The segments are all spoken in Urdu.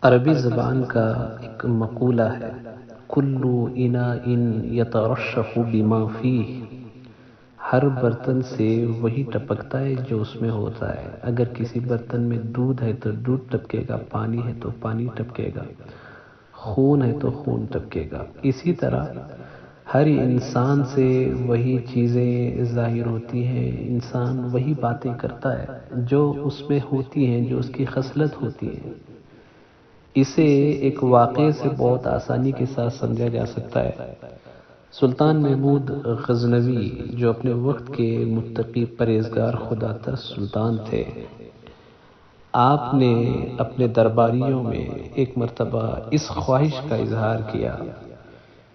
عربی زبان کا ایک مقولہ ہے، کلو اناء یترشح بما فیہ، ہر برتن سے وہی ٹپکتا ہے جو اس میں ہوتا ہے۔ اگر کسی برتن میں دودھ ہے تو دودھ ٹپکے گا، پانی ہے تو پانی ٹپکے گا، خون ہے تو خون ٹپکے گا۔ اسی طرح ہر انسان سے وہی چیزیں ظاہر ہوتی ہیں، انسان وہی باتیں کرتا ہے جو اس میں ہوتی ہیں، جو اس کی خصلت ہوتی ہیں۔ اسے ایک واقعے سے بہت آسانی کے ساتھ سمجھا جا سکتا ہے۔ سلطان محمود غزنوی جو اپنے وقت کے متقی پرہیزگار خدا ترس سلطان تھے، آپ نے اپنے درباریوں میں ایک مرتبہ اس خواہش کا اظہار کیا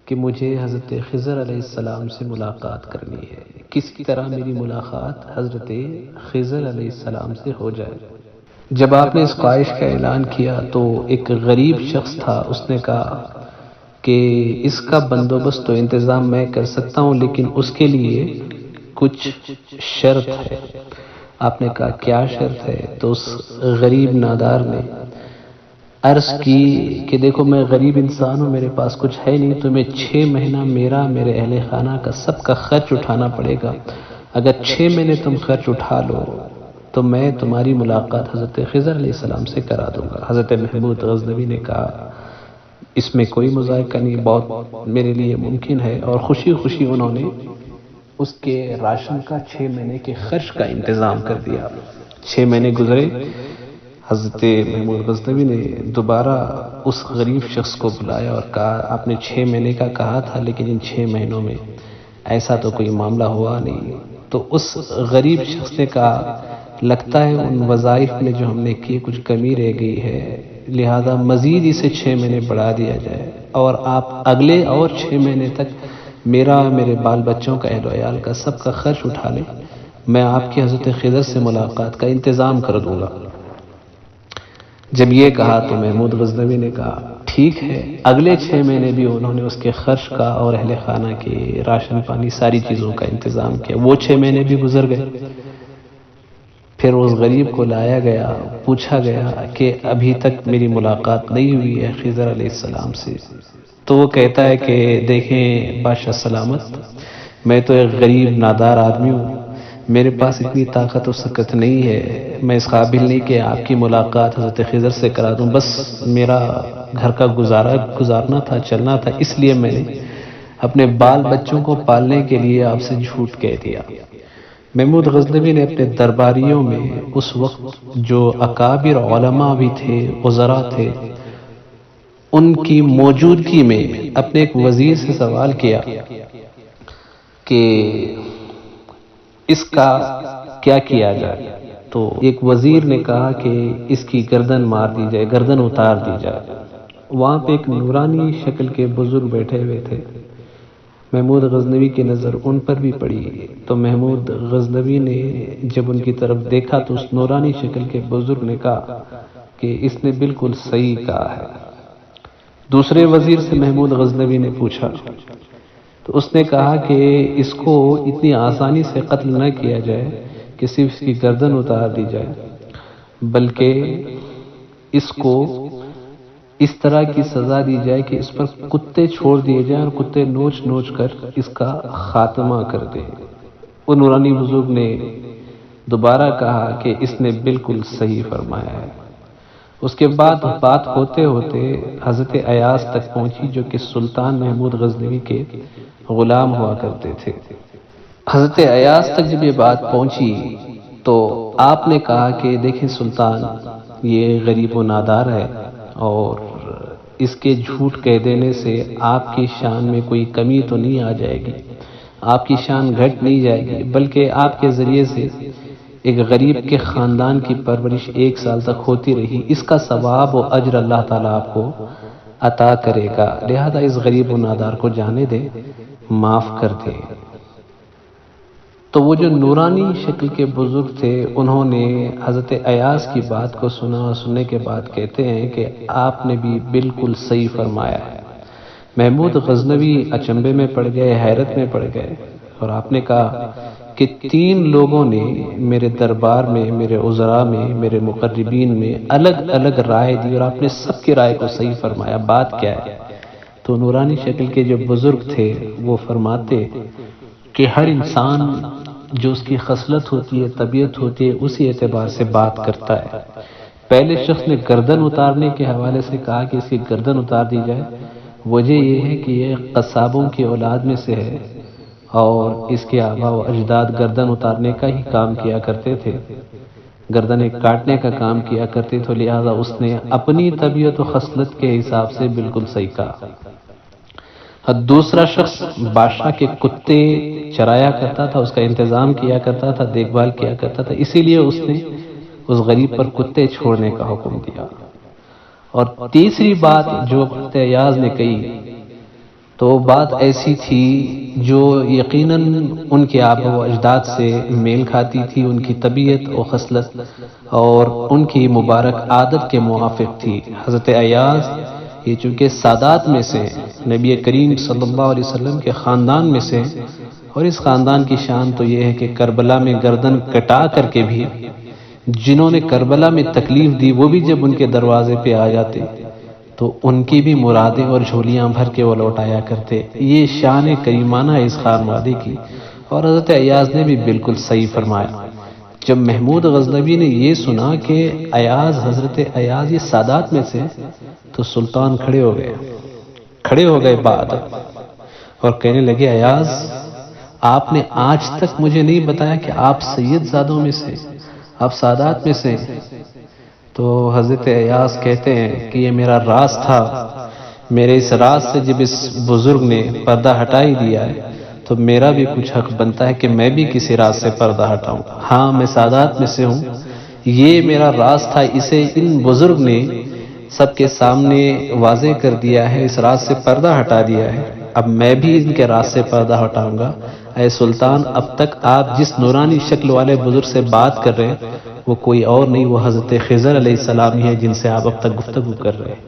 کہ مجھے حضرت خضر علیہ السلام سے ملاقات کرنی ہے، کسی طرح میری ملاقات حضرت خضر علیہ السلام سے ہو جائے۔ جب آپ نے اس خواہش کا اعلان کیا تو ایک غریب شخص تھا، اس نے کہا کہ اس کا بندوبست تو انتظام میں کر سکتا ہوں، لیکن اس کے لیے کچھ شرط ہے۔ آپ نے کہا کیا شرط ہے؟ تو اس غریب نادار نے عرض کی کہ دیکھو میں غریب انسان ہوں، میرے پاس کچھ ہے نہیں، تمہیں 6 مہینہ میرے اہل خانہ کا سب کا خرچ اٹھانا پڑے گا۔ اگر 6 مہینے تم خرچ اٹھا لو تو میں تمہاری ملاقات حضرت خضر علیہ السلام سے کرا دوں گا۔ حضرت محمود غزنوی نے کہا اس میں کوئی مذائقہ نہیں، بہت میرے لیے ممکن ہے، اور خوشی خوشی انہوں نے اس کے راشن کا 6 مہینے کے خرچ کا انتظام کر دیا۔ 6 مہینے گزرے، حضرت محمود غزنوی نے دوبارہ اس غریب شخص کو بلایا اور کہا آپ نے 6 مہینے کا کہا تھا، لیکن ان 6 مہینوں میں ایسا تو کوئی معاملہ ہوا نہیں۔ تو اس غریب شخص نے کہا لگتا ہے ان وظائف میں جو ہم نے کیے کچھ کمی رہ گئی ہے، لہذا مزید اسے 6 مہینے بڑھا دیا جائے، اور آپ اگلے اور 6 مہینے تک میرے بال بچوں کا، اہل و عیال کا سب کا خرچ اٹھا لیں، میں آپ کی حضرت خضر سے ملاقات کا انتظام کر دوں گا۔ جب یہ کہا تو محمود غزنوی نے کہا ٹھیک ہے۔ اگلے 6 مہینے بھی انہوں نے اس کے خرچ کا اور اہل خانہ کے راشن پانی ساری چیزوں کا انتظام کیا۔ وہ 6 مہینے بھی گزر گئے۔ پھر اس غریب کو لایا گیا، پوچھا گیا کہ ابھی تک میری ملاقات نہیں ہوئی ہے خضر علیہ السلام سے۔ تو وہ کہتا ہے کہ دیکھیں بادشاہ سلامت، میں تو ایک غریب نادار آدمی ہوں، میرے پاس اتنی طاقت و سکت نہیں ہے، میں اس قابل نہیں کہ آپ کی ملاقات حضرت خضر سے کرا دوں، بس میرا گھر کا گزارنا تھا، چلنا تھا، اس لیے میں نے اپنے بال بچوں کو پالنے کے لیے آپ سے جھوٹ کہہ دیا۔ محمود غزنوی نے اپنے درباریوں میں اس وقت جو اکابر علماء بھی تھے، وزراء تھے، ان کی موجودگی میں اپنے ایک وزیر سے سوال کیا کہ اس کا کیا کیا جائے؟ تو ایک وزیر نے کہا کہ اس کی گردن مار دی جائے، گردن اتار دی جائے۔ وہاں پہ ایک نورانی شکل کے بزرگ بیٹھے ہوئے تھے، محمود غزنوی کی نظر ان پر بھی پڑی، تو محمود غزنوی نے جب ان کی طرف دیکھا تو اس نورانی شکل کے بزرگ نے کہا کہ اس نے بالکل صحیح کہا ہے۔ دوسرے وزیر سے محمود غزنوی نے پوچھا تو اس نے کہا کہ اس کو اتنی آسانی سے قتل نہ کیا جائے کہ صرف اس کی گردن اتار دی جائے، بلکہ اس کو اس طرح کی سزا دی جائے کہ اس پر کتے چھوڑ دیے جائیں اور کتے نوچ نوچ کر اس کا خاتمہ کر دیں۔ وہ نورانی بزرگ نے دوبارہ کہا کہ اس نے بالکل صحیح فرمایا ہے۔ اس کے بعد بات ہوتے ہوتے حضرت ایاز تک پہنچی، جو کہ سلطان محمود غزنوی کے غلام ہوا کرتے تھے۔ حضرت ایاز تک جب یہ بات پہنچی تو آپ نے کہا کہ دیکھیں سلطان، یہ غریب و نادار ہے اور اس کے جھوٹ کہہ دینے سے آپ کی شان میں کوئی کمی تو نہیں آ جائے گی، آپ کی شان گھٹ نہیں جائے گی، بلکہ آپ کے ذریعے سے ایک غریب کے خاندان کی پرورش 1 سال تک ہوتی رہی، اس کا ثواب و اجر اللہ تعالیٰ آپ کو عطا کرے گا، لہذا اس غریب و نادار کو جانے دے، معاف کر دے۔ تو وہ جو نورانی شکل کے بزرگ تھے انہوں نے حضرت ایاز کی بات کو سنا، اور سننے کے بعد کہتے ہیں کہ آپ نے بھی بالکل صحیح فرمایا ہے۔ محمود غزنوی اچنبے میں پڑ گئے، حیرت میں پڑ گئے اور آپ نے کہا کہ 3 لوگوں نے میرے دربار میں، میرے عذراء میں، میرے مقربین میں الگ الگ رائے دی اور آپ نے سب کی رائے کو صحیح فرمایا، بات کیا ہے؟ تو نورانی شکل کے جو بزرگ تھے وہ فرماتے کہ ہر انسان جو اس کی خصلت ہوتی ہے، طبیعت ہوتی ہے، اسی اعتبار سے بات کرتا ہے۔ پہلے شخص نے گردن اتارنے کے حوالے سے کہا کہ اس کی گردن اتار دی جائے، وجہ یہ ہے کہ یہ قصابوں کی اولاد میں سے ہے اور اس کے آباء و اجداد گردن اتارنے کا ہی کام کیا کرتے تھے، گردنیں کاٹنے کا کام کیا کرتے تھے، لہذا اس نے اپنی طبیعت و خصلت کے حساب سے بالکل صحیح کہا۔ اور دوسرا شخص بادشاہ کے کتے چرایا کرتا تھا، اس کا انتظام کیا کرتا تھا، دیکھ بھال کیا کرتا تھا، اسی لیے اس نے اس غریب پر کتے چھوڑنے کا حکم دیا۔ اور تیسری بات جو حضرت ایاز نے کہی تو بات ایسی تھی جو یقیناً ان کے آباء و اجداد سے میل کھاتی تھی، ان کی طبیعت و خصلت اور ان کی مبارک عادت کے موافق تھی۔ حضرت ایاز یہ چونکہ سادات میں سے، نبی کریم صلی اللہ علیہ وسلم کے خاندان میں سے، اور اس خاندان کی شان تو یہ ہے کہ کربلا میں گردن کٹا کر کے بھی جنہوں نے کربلا میں تکلیف دی وہ بھی جب ان کے دروازے پہ آ جاتے تو ان کی بھی مرادیں اور جھولیاں بھر کے وہ لوٹایا کرتے۔ یہ شان کریمانہ ہے اس خانوادے کی، اور حضرت ایاز نے بھی بالکل صحیح فرمایا۔ جب محمود غزنوی نے یہ سنا کہ ایاز، حضرت ایاز یہ سادات میں سے، تو سلطان کھڑے ہو گئے بعد اور کہنے لگے ایاز آپ نے آج تک مجھے نہیں بتایا کہ آپ سید زادوں میں سے، آپ سادات میں سے۔ تو حضرت ایاز کہتے ہیں کہ یہ میرا راز تھا، میرے اس راز سے جب اس بزرگ نے پردہ ہٹا ہی دیا ہے تو میرا بھی کچھ حق بنتا ہے کہ میں بھی کسی راز سے پردہ ہٹاؤں۔ ہاں میں سادات میں سے ہوں، یہ میرا راز تھا، اسے ان بزرگ نے سب کے سامنے واضح کر دیا ہے، اس راز سے پردہ ہٹا دیا ہے، اب میں بھی ان کے راز سے پردہ ہٹاؤں گا۔ اے سلطان، اب تک آپ جس نورانی شکل والے بزرگ سے بات کر رہے ہیں وہ کوئی اور نہیں، وہ حضرت خضر علیہ السلام ہی ہے جن سے آپ اب تک گفتگو کر رہے ہیں۔